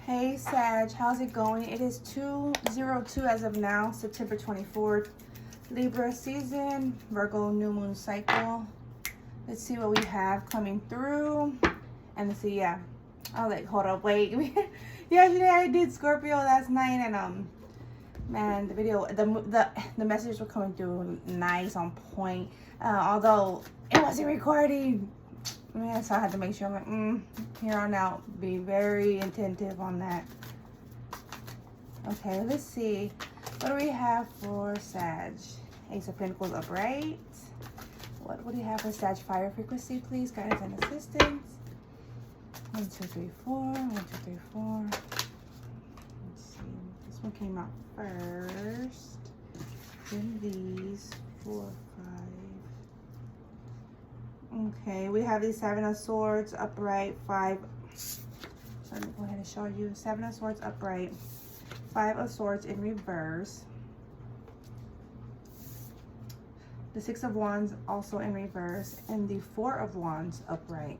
Hey Sag, how's it going? It is 2:02 as of now, September 24th. Libra season, Virgo new moon cycle. Let's see what we have coming through. And let's see, yeah. I was like, hold up, wait. Yesterday I did Scorpio last night, and man, the video, the messages were coming through nice, on point. Although it wasn't recording. Man, so I had to make sure, I'm like, here on out, be very attentive on that. Okay, let's see. What do we have for Sag? Ace of Pentacles upright. What do you have for Sag fire frequency, please? Guidance and assistance. 1, 2, 3, 4. 1, 2, 3, 4. Let's see. This one came out first. Then these 4, 5. Okay, we have the 7 of Swords upright, 5. Let me go ahead and show you. 7 of Swords upright, 5 of Swords in reverse. The 6 of Wands also in reverse, and the 4 of Wands upright.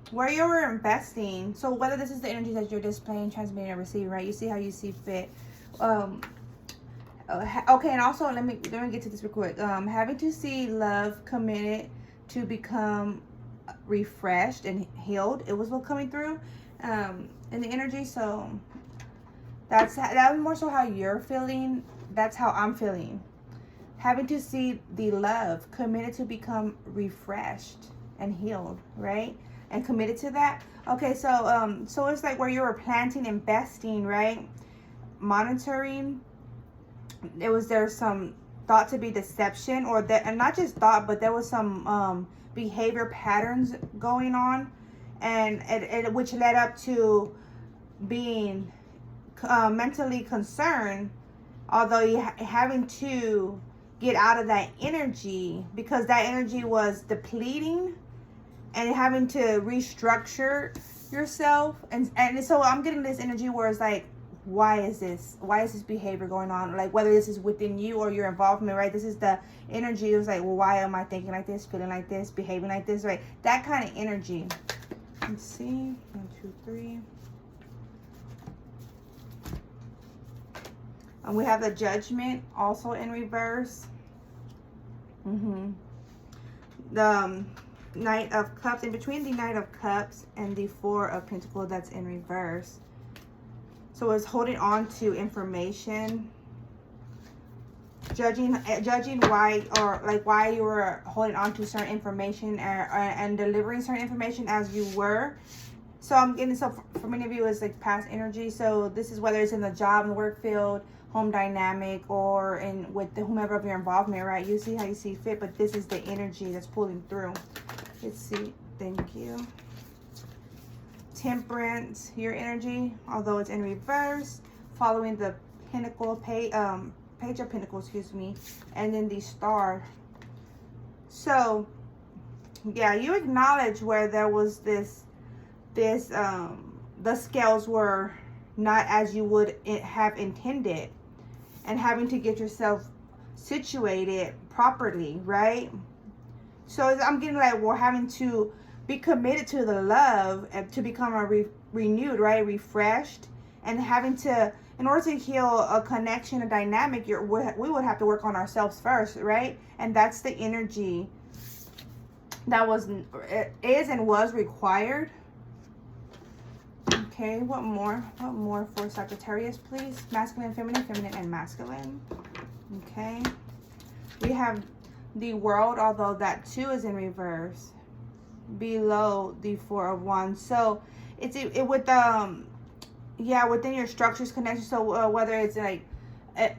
Where you were investing, so whether this is the energy that you're displaying, transmitting, or receiving, right? You see how you see fit. Okay, and also let me get to this real quick. Having to see love committed to become refreshed and healed. It was what coming through in the energy. So that was more so how you're feeling. That's how I'm feeling. Having to see the love committed to become refreshed and healed, right? And committed to that. Okay, so it's like where you were planting, investing, right? Monitoring. There's some thought to be deception, or that, and not just thought, but there was some behavior patterns going on, and which led up to being mentally concerned, although you having to get out of that energy because that energy was depleting, and having to restructure yourself, and so I'm getting this energy where it's like, why is this behavior going on? Like, whether this is within you or your involvement, right? This is the energy. It was like, well, why am I thinking like this, feeling like this, behaving like this, right? That kind of energy. Let's see. 1, 2, 3. And we have the Judgment also in reverse. The Knight of Cups, in between the Knight of Cups and the 4 of Pentacles, that's in reverse. So it's holding on to information, judging why, or like why you were holding on to certain information and delivering certain information as you were. So I'm getting, so for many of you, it's like past energy. So this is whether it's in the job, in the work field, home dynamic, or with whomever of your involvement, right? You see how you see fit, but this is the energy that's pulling through. Let's see. Thank you. Temperance, your energy, although it's in reverse, following the Pentacle Page of Pentacles, excuse me, and then the Star. So yeah, you acknowledge where there was the scales were not as you would have intended, and having to get yourself situated properly, right? So I'm getting like, we're having to be committed to the love and to become renewed, right? Refreshed, and having to, in order to heal a connection, a dynamic, we would have to work on ourselves first, right? And that's the energy that is and was required. Okay, what more for Sagittarius, please? Masculine, feminine, feminine, and masculine. Okay, we have the World, although that too is in reverse, below the 4 of Wands. So it's with yeah, within your structures, connection. So whether it's like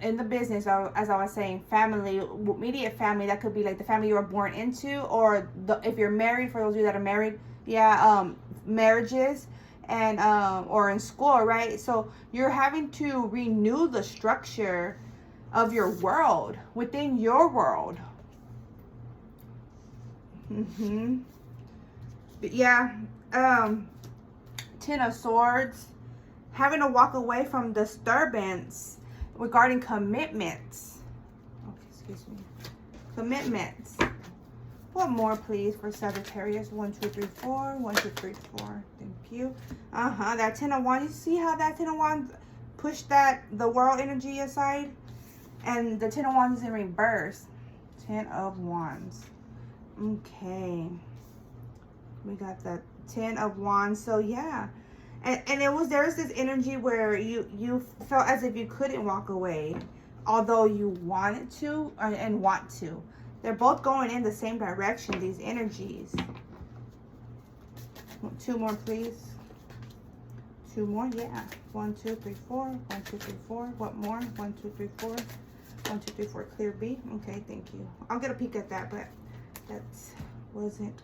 in the business, as I was saying, family, immediate family, that could be like the family you were born into, or if you're married, for those of you that are married, yeah, marriages, and or in school, right? So you're having to renew the structure of your world, within your world. Yeah, 10 of Swords, having to walk away from disturbance regarding commitments. Okay, excuse me. Commitments. What more, please, for Sagittarius? 1, 2, 3, 4. 1, 2, 3, 4. Thank you. That 10 of Wands. You see how that 10 of Wands pushed the world energy aside? And the 10 of Wands is in reverse. 10 of Wands. Okay. We got the 10 of Wands. So, yeah. And there's this energy where you felt as if you couldn't walk away, although you wanted to and want to. They're both going in the same direction, these energies. 2 more, please. 2 more, yeah. 1, 2, 3, 4. 1, 2, 3, 4. What more? 1, 2, 3, 4. 1, 2, 3, 4. Clear B. Okay, thank you. I'll get a peek at that, but that wasn't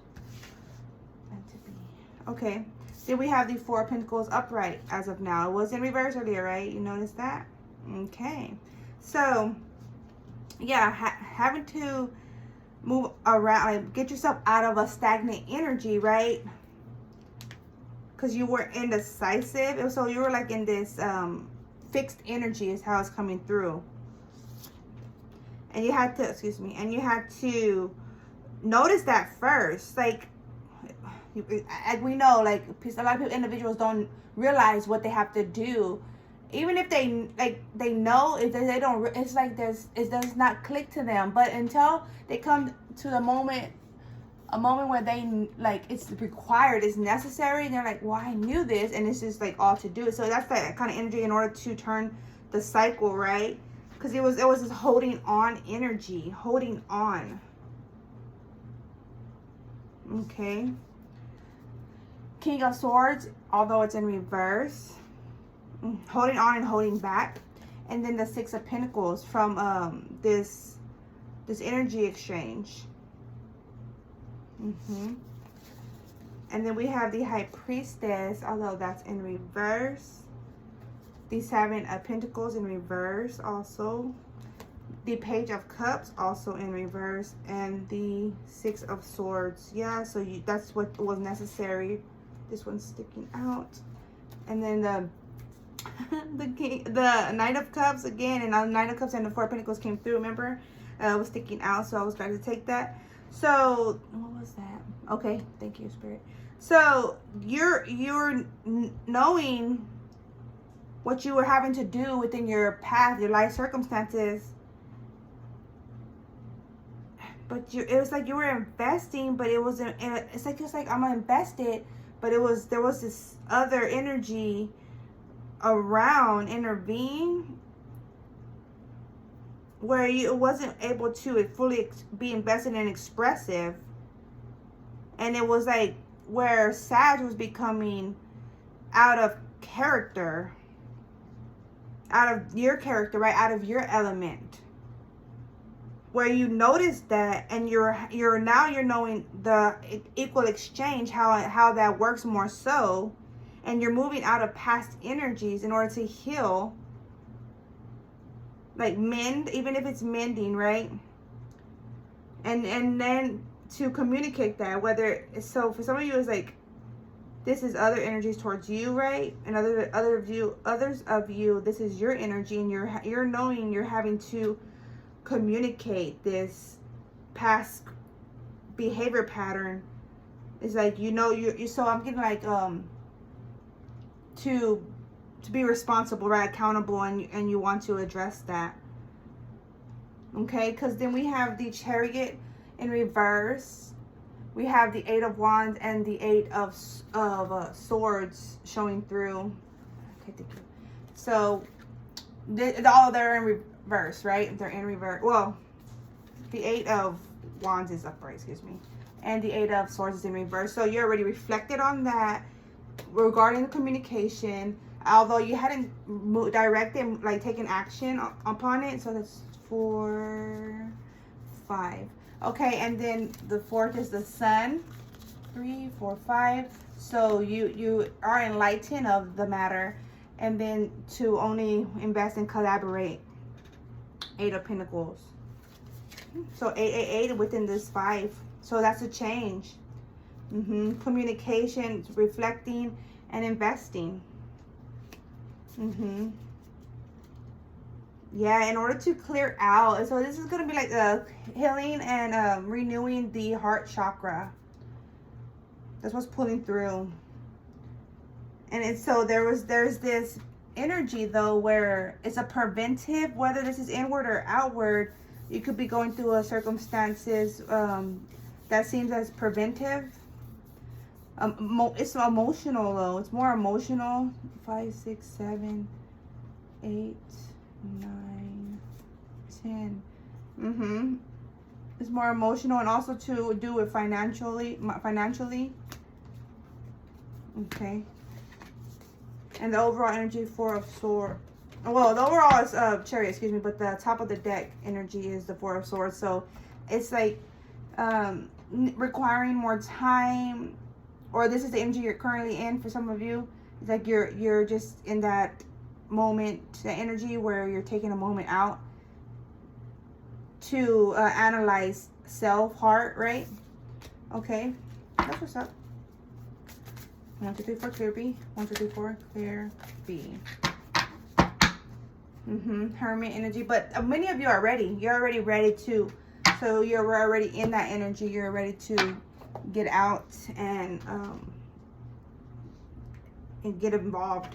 meant to be. Okay. Then we have the 4 of Pentacles upright as of now. It was in reverse earlier, right? You noticed that? Okay. So, yeah, having to move around, like get yourself out of a stagnant energy, right? Because you were indecisive. So you were like in this fixed energy is how it's coming through. And you had to, and you had to notice that first. Like we know, like a lot of individuals don't realize what they have to do. Even if they know, if they don't, it's like it does not click to them. But until they come to a moment where they like it's required, it's necessary, and they're like, well, I knew this, and it's just like all to do. So that's that kind of energy in order to turn the cycle, right? Because it was this holding on energy, holding on. Okay. King of Swords, although it's in reverse. Holding on and holding back. And then the 6 of Pentacles from this energy exchange. And then we have the High Priestess, although that's in reverse. The 7 of Pentacles in reverse also. The Page of Cups also in reverse. And the 6 of Swords. Yeah, so that's what was necessary. This one's sticking out. And then the Knight of Cups again, and the Knight of Cups and the 4 of Pentacles came through. Remember, it was sticking out, so I was trying to take that. So what was that? Okay, thank you, Spirit. So you're knowing what you were having to do within your path, your life circumstances, but it was like you were investing, but it wasn't. It's like I'm gonna invest it, but there was this other energy around intervene where you wasn't able to fully be invested and expressive. And it was like where Sag was becoming out of character, out of your character, right? Out of your element. Where you noticed that, and you're knowing the equal exchange, how that works more so. And you're moving out of past energies in order to heal. Like mend, even if it's mending, right? And then to communicate that, whether so for some of you it's like this is other energies towards you, right? And others of you, this is your energy, and you're knowing you're having to communicate this past behavior pattern. It's like you so I'm getting like to be responsible, right? Accountable, and you want to address that. Okay, because then we have the Chariot in reverse. We have the 8 of Wands and the 8 of Swords showing through. Okay, thank you. So they're in reverse, right? They're in reverse. Well, the 8 of Wands is upright, and the 8 of Swords is in reverse. So you already reflected on that regarding the communication, although you hadn't directed, like taken action upon it. So that's 4, 5. Okay, and then the 4th is the Sun. 3, 4, 5. So you are enlightened of the matter, and then to only invest and collaborate. 8 of Pentacles. So 8 within this 5. So that's a change. Communication, reflecting, and investing. Yeah, in order to clear out. So this is going to be like healing and renewing the heart chakra. That's what's pulling through. And it's so there's this energy though where it's a preventive, whether this is inward or outward. You could be going through a circumstances that seems as preventive. It's emotional though. It's more emotional. 5, 6, 7, 8, 9, 10. It's more emotional, and also to do with financially. Okay. And the overall energy, 4 of Swords. Well, the overall is Chariot, excuse me, but the top of the deck energy is the 4 of Swords. So it's like requiring more time, or this is the energy you're currently in for some of you. It's like you're just in that moment, the energy where you're taking a moment out to analyze self, heart, right? Okay, that's what's up. 1, 2, 3, 4, clear B. 1, 2, 3, 4, clear B. Hermit energy, but many of you are ready. You're already ready to. So we're already in that energy. You're ready to get out and get involved.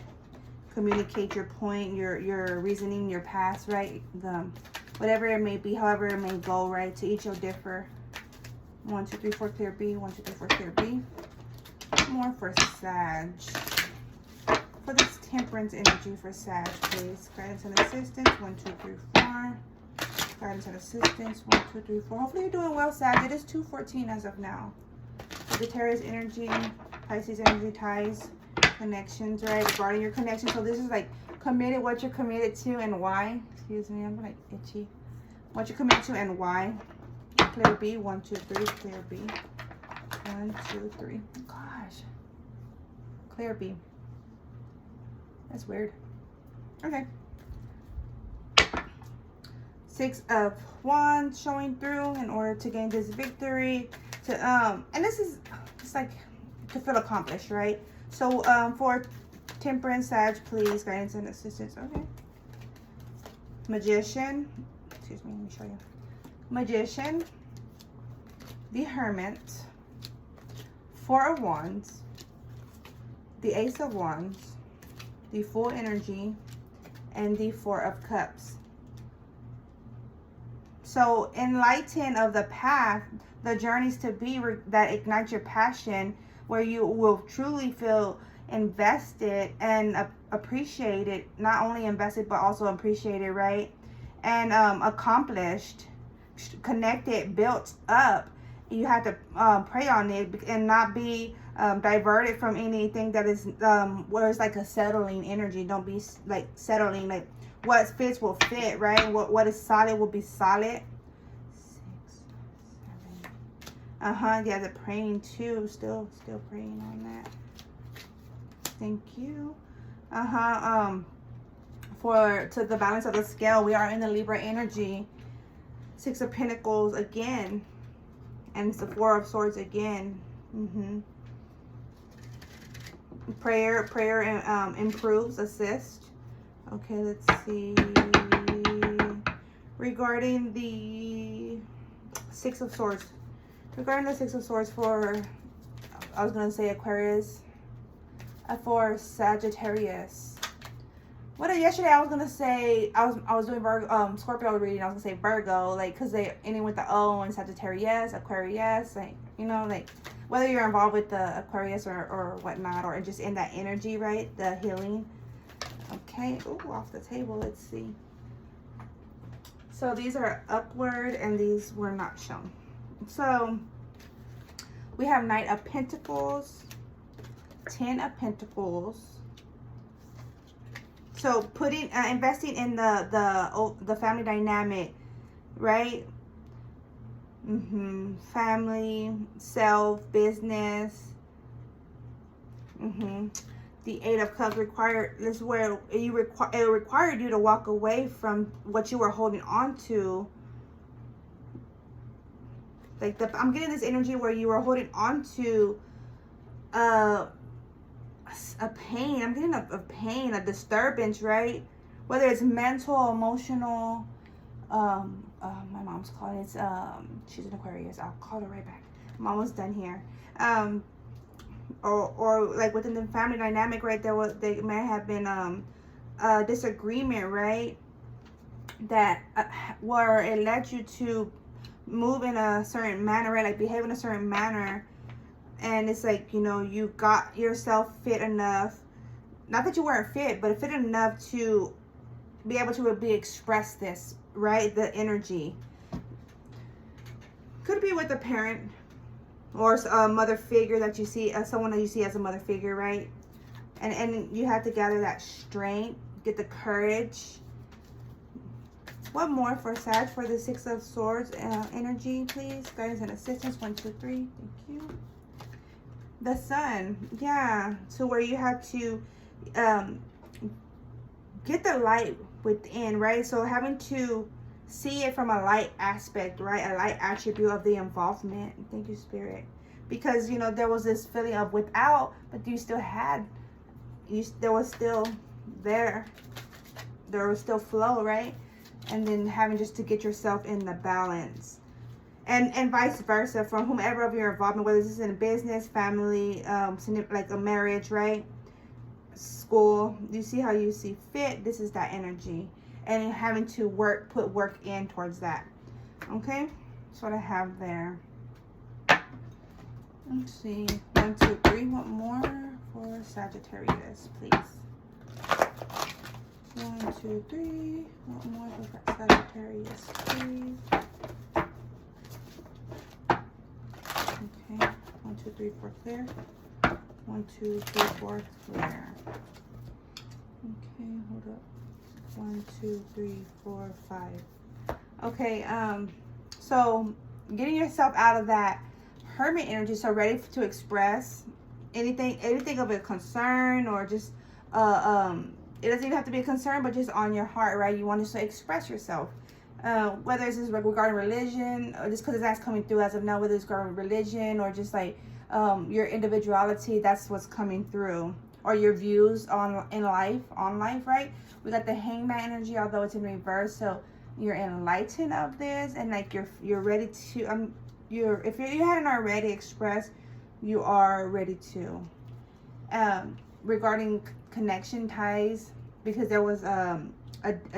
Communicate your point, your reasoning, your past, right? Whatever it may be, however it may go, right? To each will differ. 1, 2, 3, 4, clear B. 1, 2, 3, 4, clear B. More for Sag. For this Temperance energy for Sag, please. Guidance and assistance. 1, 2, 3, 4. Guidance and assistance. 1, 2, 3, 4. Hopefully you're doing well, Sag. It is 2:14 as of now. Sagittarius energy, Pisces energy, ties, connections, right? Regarding your connection. So this is like committed, what you're committed to and why. Excuse me, I'm like itchy. What you're committed to and why. Clear B. 1, 2, 3. Clear B. 1, 2, 3. Gosh. Clear B. That's weird. Okay. 6 of Wands showing through in order to gain this victory. And this is, it's like to feel accomplished, right? So for Temperance, Sag, please, guidance and assistance. Okay. Magician. Excuse me, let me show you. Magician. The Hermit. 4 of Wands. The Ace of Wands. The Full energy. And the 4 of Cups. So enlighten of the path, the journeys to be that ignite your passion, where you will truly feel invested and appreciated, not only invested but also appreciated, right? And accomplished, connected, built up. You have to pray on it and not be diverted from anything that is where it's like a settling energy. Don't be like settling, like what fits will fit, right? What is solid will be solid. 6, 7. Yeah, the praying too. Still praying on that. Thank you. To the balance of the scale, we are in the Libra energy. 6 of Pentacles again. And it's the 4 of Swords again. Prayer improves, assist. Okay, let's see. Regarding the 6 of Swords. Regarding the 6 of Swords for, I was going to say Aquarius. For Sagittarius. Yesterday I was going to say, I was doing Virgo, Scorpio reading. I was going to say Virgo, like, because they ending with the O and Sagittarius, Aquarius, like, you know, like, whether you're involved with the Aquarius or whatnot, or just in that energy, right? The healing. Okay, ooh, off the table, let's see. So these are upward and these were not shown. So we have Knight of Pentacles, 10 of Pentacles. So putting, investing in the family dynamic, right? Family, self, business. The 8 of Cups required, this is where it required you to walk away from what you were holding on to. Like I'm getting this energy where you were holding on to a pain. I'm getting a pain, a disturbance, right? whether it's mental, emotional, my mom's calling. It's she's an Aquarius. I'll call her right back. I'm almost done here. Or like within the family dynamic, right? They may have been a disagreement, right? That where it led you to move in a certain manner, right? Like behave in a certain manner, and it's like, you know, you got yourself fit enough. Not that you weren't fit, but fit enough to be able to express this, right? The energy could be with a parent or a mother figure that you see, someone that you see as a mother figure, right? And you have to gather that strength, get the courage. What more for Sag for the Six of Swords energy, please? Guidance and assistance. 1, 2, 3. Thank you. The Sun, yeah. So where you have to get the light within, right? So having to see it from a light aspect, right? A light attribute of the involvement. Thank you, Spirit. Because, you know, there was this feeling of without, but you still had, there was still there was still flow, right? And then having just to get yourself in the balance. And vice versa from whomever of your involvement, whether this is in a business, family, like a marriage, right? School, you see how you see fit. This is that energy, and having to put work in towards that. Okay, that's what I have there. Let's see, 1, 2, 3. What more for Sagittarius, please? 1, 2, 3. What more for Sagittarius, please? Okay, 1, 2, 3, 4, clear. 1, 2, 3, 4, clear. Okay, hold up. 1, 2, 3, 4, 5. Okay, so getting yourself out of that Hermit energy, so ready to express anything of a concern, or just it doesn't even have to be a concern, but just on your heart, right? You want to express yourself, whether it's just regarding religion, or just because that's coming through as of now, whether it's regarding religion or just like your individuality, that's what's coming through, or your views on life, right? We got the Hangman energy, although it's in reverse, so you're enlightened of this, and like you're ready to if you hadn't already expressed, you are ready to. Regarding connection ties, because there was a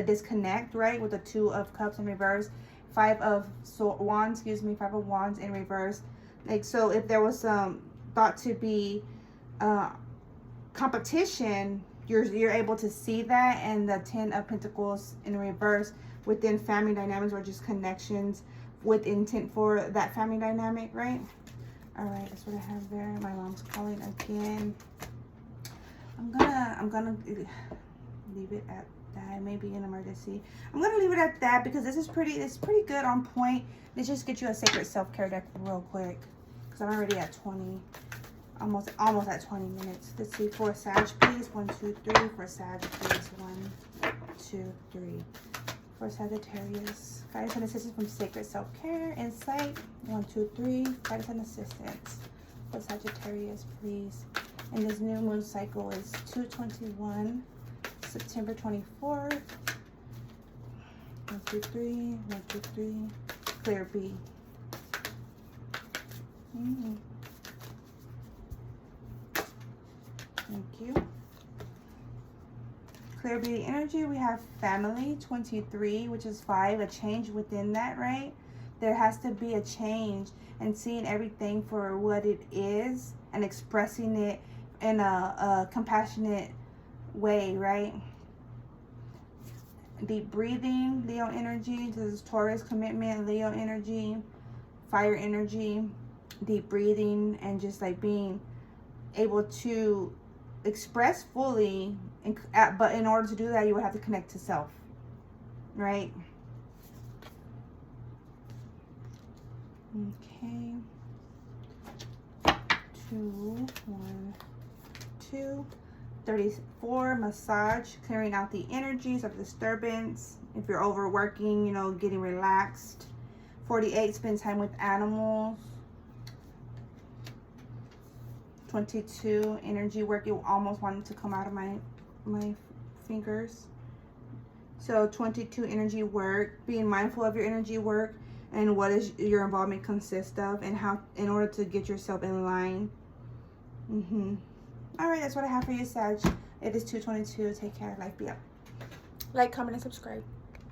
disconnect, right, with the 2 of Cups in reverse, 5 of Wands, 5 of Wands in reverse. Like, so if there was some thought to be competition, you're able to see that, and the 10 of Pentacles in reverse within family dynamics, or just connections with intent for that family dynamic, right? All right, that's what I have there. My mom's calling again. I'm gonna leave it at that. Maybe an emergency. I'm gonna leave it at that because it's pretty good on point. Let's just get you a sacred self-care deck real quick, because I'm already at 20, almost at 20 minutes. Let's see, for Sag, please. 1, 2, 3. For Sag, please. 1, 2, 3. For Sagittarius, guidance and assistance from sacred self-care insight. 1, 2, 3. Guidance and assistance for Sagittarius, please. And this new moon cycle is 2/21, September 24th. 1, 2, 3. 1, 2, 3. Clear B. Thank you. Clear B energy, we have family, 23, which is 5, a change within that, right? There has to be a change, and seeing everything for what it is and expressing it in a compassionate way, right? Deep breathing, Leo energy. This is Taurus, commitment, Leo energy, fire energy, deep breathing, and just like being able to express fully, but in order to do that, you would have to connect to self, right? Okay. 2, 1, 2. 34, massage, clearing out the energies of disturbance. If you're overworking, you know, getting relaxed. 48, spend time with animals. 22, energy work. It almost wanted to come out of my fingers. So 22 energy work, being mindful of your energy work and what is your involvement consist of, and how in order to get yourself in line. All right, that's what I have for you, Sag. It is 2:22. Take care. Life be up. Like, comment, and subscribe.